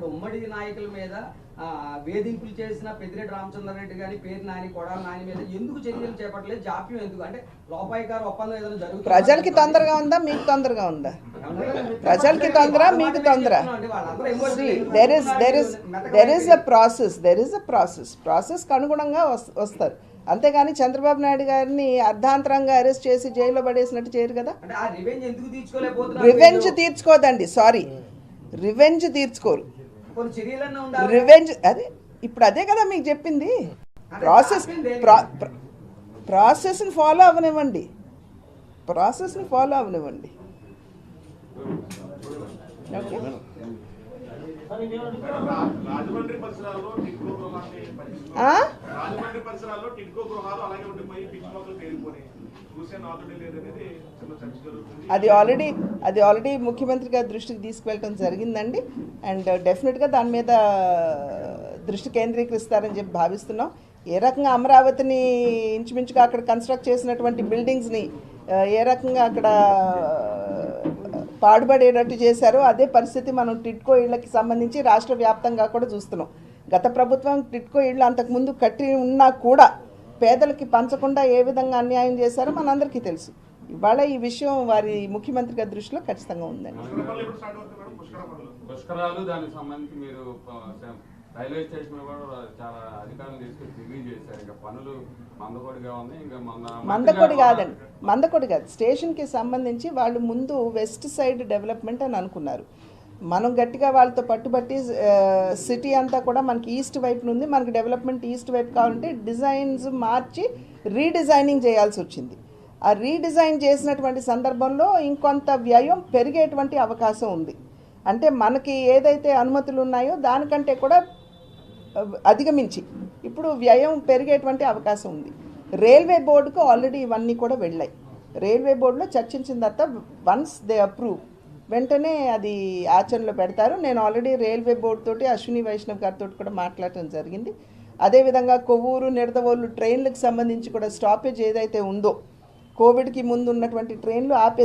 ఇప్పుడు ఉమ్మడి నాయకుల మీద వేధింపులు చేసిన పెద్దిరెడ్డి రామచంద్రారెడ్డి గారి పేరు నాని కొడాల నాని మీద ఎందుకు చర్యలు చేపట్టలేదు, జాప్యం ఎందుకు? అంటే లోపాయికారు ఒప్పందం ఏదైనా జరుగుతుంది? ప్రజలకి తొందరగా ఉందా, మీకు తొందరగా ఉందా? ప్రజలకి తొందర, మీకు తొందర. దెర్ ఇస్ అ ప్రాసెస్కి అనుగుణంగా వస్తారు. అంతేగాని చంద్రబాబు నాయుడు గారిని అర్ధాంతరంగా అరెస్ట్ చేసి జైల్లో పడేసినట్టు చేయరు కదా. రివెంజ్ తీర్చుకోదండి, సారీ, రివెంజ్ తీర్చుకోరు. రివెంజ్ అదే ఇప్పుడు అదే కదా మీకు చెప్పింది. ప్రాసెస్ని ఫాలో అవనివ్వండి. ఓకే. అది ఆల్రెడీ ముఖ్యమంత్రి గారి దృష్టికి తీసుకువెళ్ళడం జరిగిందండి. అండ్ డెఫినెట్గా దాని మీద దృష్టి కేంద్రీకరిస్తారని చెప్పి భావిస్తున్నాం. ఏ రకంగా అమరావతిని ఇంచుమించుగా అక్కడ కన్స్ట్రక్ట్ చేసినటువంటి బిల్డింగ్స్ని ఏ రకంగా అక్కడ పాడుపడేటట్టు చేశారో అదే పరిస్థితి మనం టిడ్కో ఇళ్లకి సంబంధించి రాష్ట్ర వ్యాప్తంగా కూడా చూస్తున్నాం. గత ప్రభుత్వం టిడ్కో ఇళ్ళు అంతకుముందు కట్టి ఉన్నా కూడా పేదలకి పంచకుండా ఏ విధంగా అన్యాయం చేశారో మనందరికీ తెలుసు. ఇవాళ ఈ విషయం వారి ముఖ్యమంత్రి గారి దృష్టిలో ఖచ్చితంగా ఉందండి. రైల్వే స్టేషన్ కూడా చాలా అధికారులు తీసుకొచ్చి రివ్యూ చేశారు. ఇంకా పనులు మందకొడిగా ఉంది. ఇంకా మందకొడి కాదు, స్టేషన్కి సంబంధించి వాళ్ళు ముందు వెస్ట్ సైడ్ డెవలప్మెంట్ అని అనుకున్నారు. మనం గట్టిగా వాళ్ళతో పట్టుబట్టి సిటీ అంతా కూడా మనకి ఈస్ట్ వైపు ఉంది, మనకి డెవలప్మెంట్ ఈస్ట్ వైపు కావాలంటే డిజైన్స్ మార్చి రీడిజైనింగ్ చేయాల్సి వచ్చింది. ఆ రీడిజైన్ చేసినటువంటి సందర్భంలో ఇంకొంత వ్యయం పెరిగేటువంటి అవకాశం ఉంది. అంటే మనకి ఏదైతే అనుమతులు ఉన్నాయో దానికంటే కూడా అధిగమించి ఇప్పుడు వ్యయం పెరిగేటువంటి అవకాశం ఉంది. రైల్వే బోర్డుకు ఆల్రెడీ ఇవన్నీ కూడా వెళ్ళాయి. రైల్వే బోర్డులో చర్చించిన తర్వాత వన్స్ దే అప్రూవ్ వెంటనే అది ఆచరణలో పెడతారు. నేను ఆల్రెడీ రైల్వే బోర్డు తోటి అశ్విని వైష్ణవ్ గారితో కూడా మాట్లాడటం జరిగింది. అదేవిధంగా కొవ్వూరు నిడదవోలు ట్రైన్లకు సంబంధించి కూడా స్టాపేజ్ ఏదైతే ఉందో కోవిడ్కి ముందు ఉన్నటువంటి ట్రైన్లు ఆపేసి